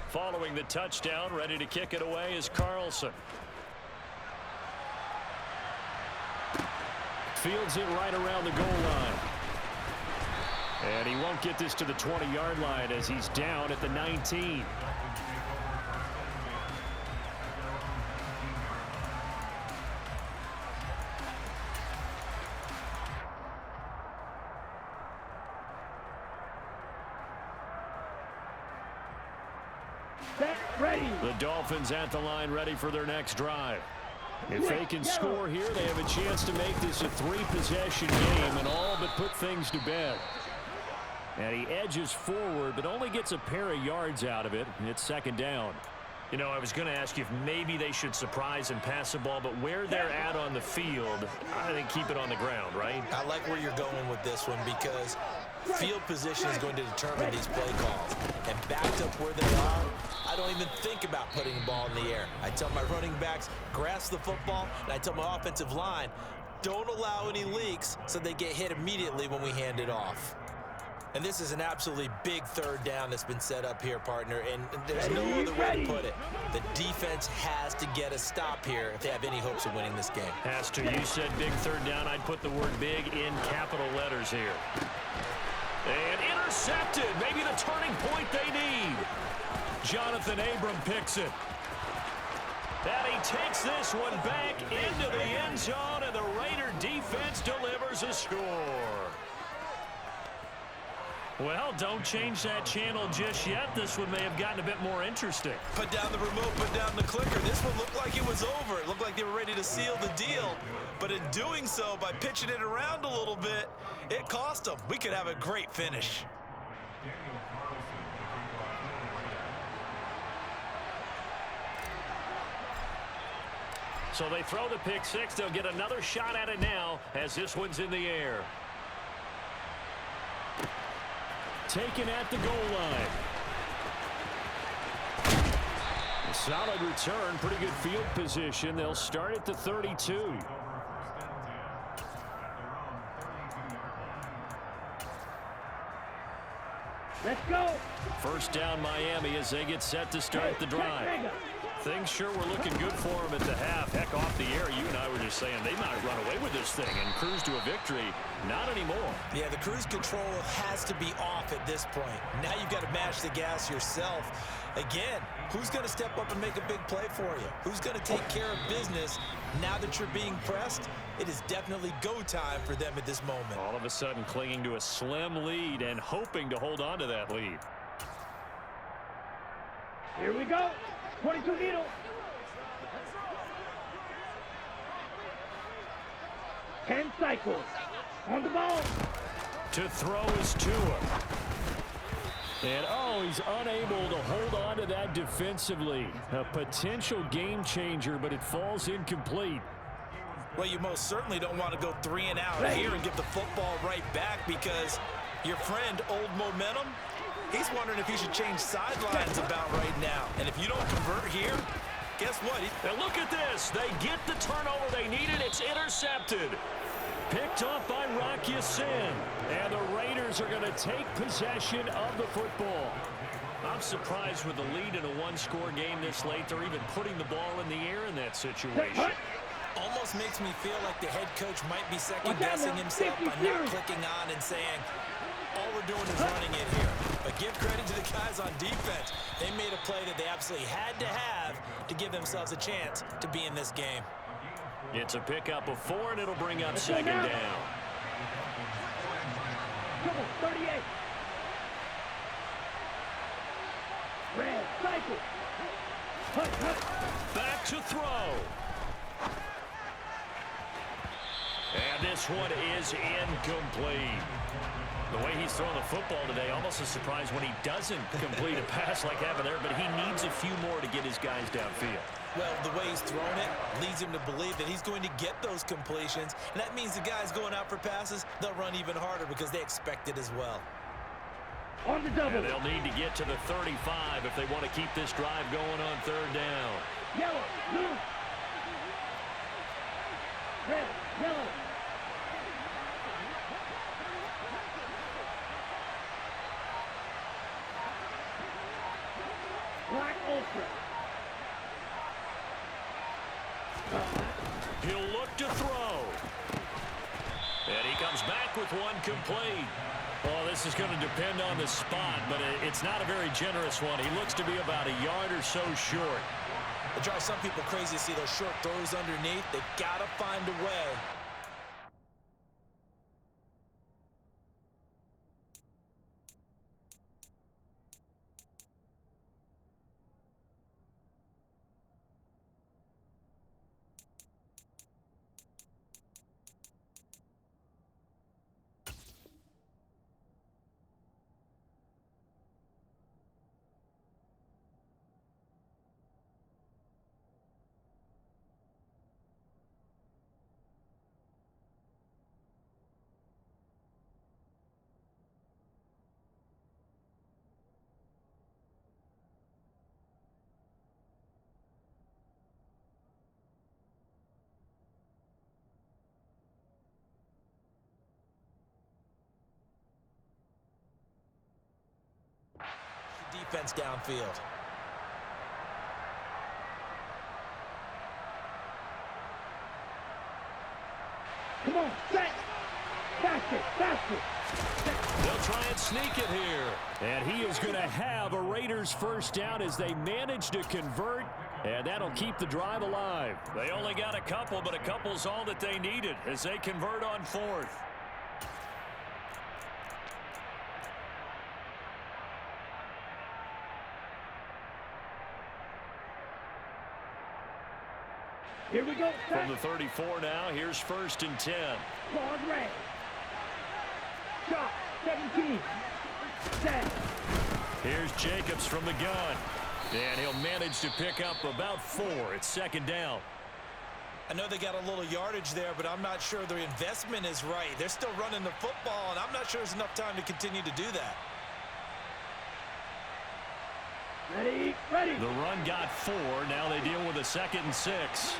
[SPEAKER 1] Following the touchdown, ready to kick it away is Carlson. Fields it right around the goal line. And he won't get this to the 20-yard line as he's down at the 19.
[SPEAKER 3] Ready.
[SPEAKER 1] The Dolphins at the line ready for their next drive. If they can score here, they have a chance to make this a 3-possession game and all but put things to bed. And he edges forward, but only gets a pair of yards out of it, and it's 2nd down. You know, I was going to ask you if maybe they should surprise and pass the ball, but where they're at on the field, I think keep it on the ground, right?
[SPEAKER 2] I like where you're going with this one because field position is going to determine these play calls. And backed up where they are, I don't even think about putting the ball in the air. I tell my running backs, grasp the football, and I tell my offensive line, don't allow any leaks so they get hit immediately when we hand it off. And this is an absolutely big 3rd down that's been set up here, partner, and there's no other way to put it. The defense has to get a stop here if they have any hopes of winning this game.
[SPEAKER 1] Pastor, you said big 3rd down. I'd put the word big in capital letters here. And intercepted. Maybe the turning point they need. Jonathan Abram picks it. And he takes this one back into the end zone, and the Raider defense delivers a score. Well, don't change that channel just yet. This one may have gotten a bit more interesting.
[SPEAKER 2] Put down the remote, put down the clicker. This one looked like it was over. It looked like they were ready to seal the deal. But in doing so, by pitching it around a little bit, it cost them. We could have a great finish.
[SPEAKER 1] So they throw the pick 6. They'll get another shot at it now as this one's in the air. Taken at the goal line. A solid return, pretty good field position. They'll start at the 32.
[SPEAKER 3] Let's go.
[SPEAKER 1] First down Miami as they get set to start the drive. Things sure were looking good for them at the half. Heck, off the air, you and I were just saying they might run away with this thing and cruise to a victory. Not anymore.
[SPEAKER 2] Yeah, the cruise control has to be off at this point. Now you've got to mash the gas yourself. Again, who's going to step up and make a big play for you? Who's going to take care of business now that you're being pressed? It is definitely go time for them at this moment.
[SPEAKER 1] All of a sudden clinging to a slim lead and hoping to hold on to that lead.
[SPEAKER 3] Here we go. 22 needle. 10 cycles. On the ball.
[SPEAKER 1] To throw is Tua. And, oh, he's unable to hold on to that defensively. A potential game changer, but it falls incomplete.
[SPEAKER 2] Well, you most certainly don't want to go 3 and out here and give the football right back because your friend, Old Momentum, he's wondering if he should change sidelines about right now. And if you don't convert here, guess what?
[SPEAKER 1] And look at this. They get the turnover they needed. It's intercepted. Picked up by wk6. And the Raiders are going to take possession of the football. I'm surprised with the lead in a one-score game this late. They're even putting the ball in the air in that situation.
[SPEAKER 2] Almost makes me feel like the head coach might be second-guessing himself by not clicking on and saying, all we're doing is running it here. But give credit to the guys on defense. They made a play that they absolutely had to have to give themselves a chance to be in this game.
[SPEAKER 1] It's a pickup of 4, and it'll bring up second down.
[SPEAKER 3] Come on, 38. Red cycle.
[SPEAKER 1] Back to throw. And this one is incomplete. The way he's throwing the football today, almost a surprise when he doesn't complete a pass like happened there, but he needs a few more to get his guys downfield.
[SPEAKER 2] Well, the way he's thrown it leads him to believe that he's going to get those completions, and that means the guys going out for passes, they'll run even harder because they expect it as well.
[SPEAKER 3] On the double.
[SPEAKER 1] And they'll need to get to the 35 if they want to keep this drive going on 3rd down.
[SPEAKER 3] Yellow, blue. Red, yellow. Black ultra.
[SPEAKER 1] He'll look to throw. And he comes back with one complete. Well, this is going to depend on the spot, but it's not a very generous one. He looks to be about a yard or so short.
[SPEAKER 2] It drives some people crazy to see those short throws underneath. They've got to find a way. Defense downfield.
[SPEAKER 3] Come on, set. Faster, faster.
[SPEAKER 1] They'll try and sneak it here. And he is going to have a Raiders first down as they manage to convert. And that'll keep the drive alive. They only got a couple, but a couple's all that they needed as they convert on 4th.
[SPEAKER 3] Here we go.
[SPEAKER 1] From the 34 now, here's 1st and 10.
[SPEAKER 3] Claws red. Shot. 17. Set.
[SPEAKER 1] Here's Jacobs from the gun. And he'll manage to pick up about 4. It's 2nd down.
[SPEAKER 2] I know they got a little yardage there, but I'm not sure their investment is right. They're still running the football, and I'm not sure there's enough time to continue to do that.
[SPEAKER 3] Ready, ready.
[SPEAKER 1] The run got 4. Now they deal with a 2nd and 6.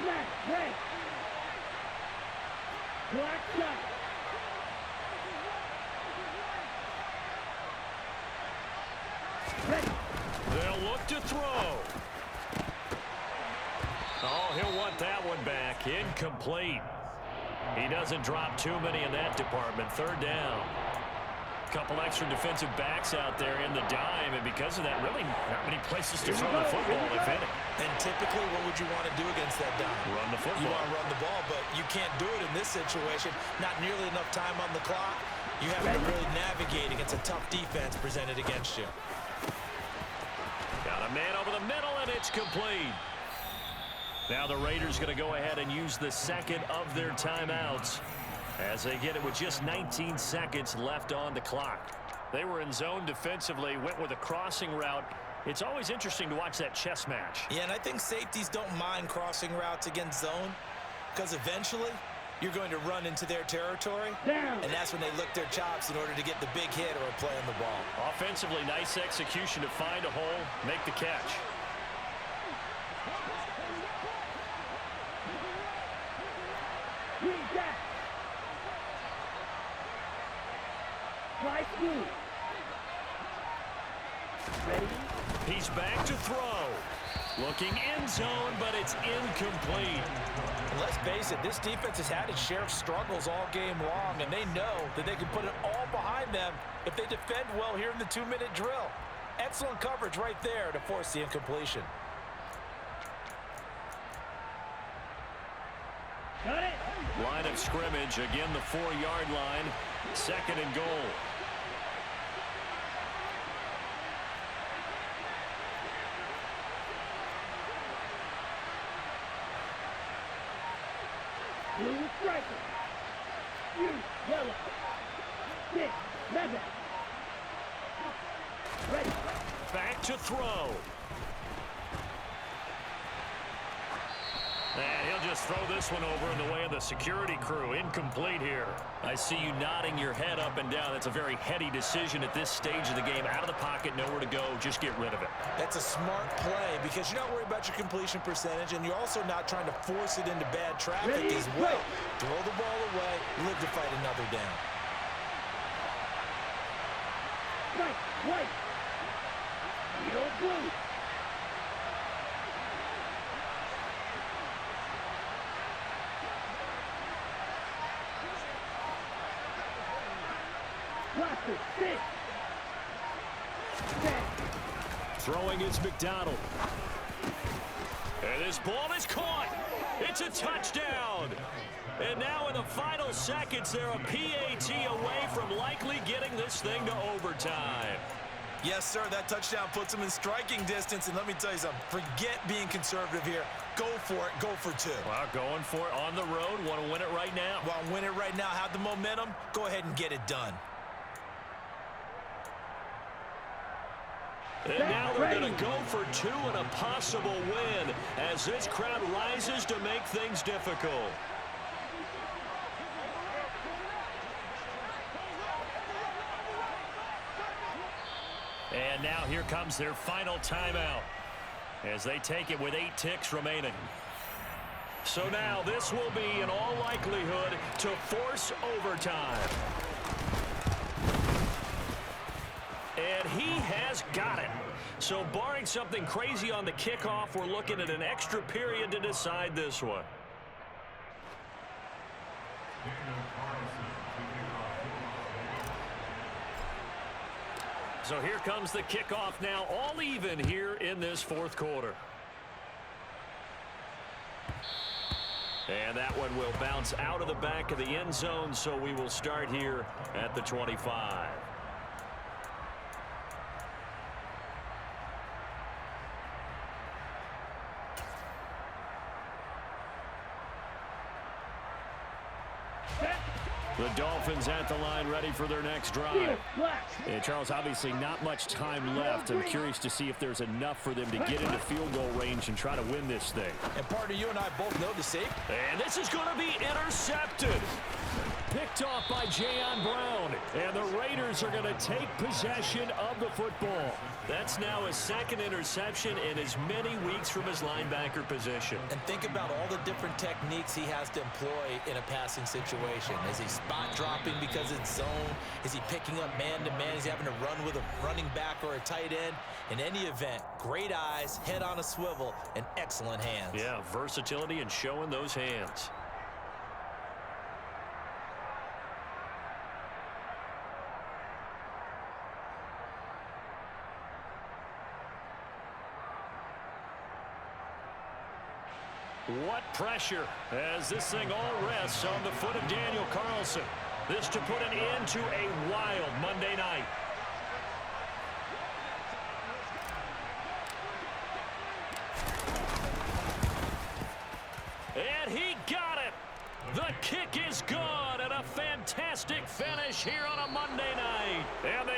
[SPEAKER 3] Black, red. Black shot. Ready.
[SPEAKER 1] They'll look to throw. Oh, he'll want that one back. Incomplete. He doesn't drop too many in that department. 3rd down. Couple extra defensive backs out there in the dime, and because of that, really not many places to throw the football, if any.
[SPEAKER 2] And typically, what would you want to do against that dime?
[SPEAKER 1] Run the football.
[SPEAKER 2] You want to run the ball, but you can't do it in this situation. Not nearly enough time on the clock. You have to really navigate against a tough defense presented against you.
[SPEAKER 1] Got a man over the middle, and it's complete. Now the Raiders going to go ahead and use the second of their timeouts as they get it with just 19 seconds left on the clock. They were in zone defensively, went with a crossing route. It's always interesting to watch that chess match.
[SPEAKER 2] Yeah, and I think safeties don't mind crossing routes against zone because eventually you're going to run into their territory, and that's when they lick their chops in order to get the big hit or a play on the ball.
[SPEAKER 1] Offensively, nice execution to find a hole, make the catch. He's back to throw. Looking in zone, but it's incomplete.
[SPEAKER 2] And let's face it, this defense has had its share of struggles all game long, and they know that they can put it all behind them if they defend well here in the 2-minute drill. Excellent coverage right there to force the incompletion.
[SPEAKER 3] Got it.
[SPEAKER 1] Line of scrimmage, again the 4-yard line. Second and goal.
[SPEAKER 3] Blue striker. You yellow. 6, 7. Ready.
[SPEAKER 1] Back to throw. And he'll just throw this one over in the way of the security crew. Incomplete here. I see you nodding your head up and down. That's a very heady decision at this stage of the game. Out of the pocket, nowhere to go. Just get rid of it.
[SPEAKER 2] That's a smart play because you're not worried about your completion percentage, and you're also not trying to force it into bad traffic as well. Throw the ball away, live to fight another down.
[SPEAKER 3] White. Yellow, blue.
[SPEAKER 1] Throwing is McDonald. And this ball is caught. It's a touchdown. And now in the final seconds, they're a PAT away from likely getting this thing to overtime.
[SPEAKER 2] Yes, sir, that touchdown puts them in striking distance. And let me tell you something, forget being conservative here. Go for it, go for 2.
[SPEAKER 1] Well, going for it on the road. Want to win it right now.
[SPEAKER 2] Want to win it right now, have the momentum, go ahead and get it done.
[SPEAKER 1] And now they're going to go for 2 and a possible win as this crowd rises to make things difficult. And now here comes their final timeout as they take it with 8 ticks remaining. So now this will be, in all likelihood, to force overtime. And he has got it. So barring something crazy on the kickoff, we're looking at an extra period to decide this one. So here comes the kickoff now, all even here in this fourth quarter. And that one will bounce out of the back of the end zone, so we will start here at the 25. The Dolphins at the line, ready for their next drive. And Charles, obviously not much time left. I'm curious to see if there's enough for them to get into field goal range and try to win this thing.
[SPEAKER 2] And partner, you and I both know the safety.
[SPEAKER 1] And this is going to be intercepted. Picked off by Jayon Brown. And the Raiders are going to take possession of the football. That's now his second interception in as many weeks from his linebacker position.
[SPEAKER 2] And think about all the different techniques he has to employ in a passing situation. Is he spot dropping because it's zone? Is he picking up man-to-man? Is he having to run with a running back or a tight end? In any event, great eyes, head on a swivel, and excellent hands.
[SPEAKER 1] Yeah, versatility and showing those hands. What pressure as this thing all rests on the foot of Daniel Carlson. This to put an end to a wild Monday night. And he got it. The kick is good, and a fantastic finish here on a Monday night. And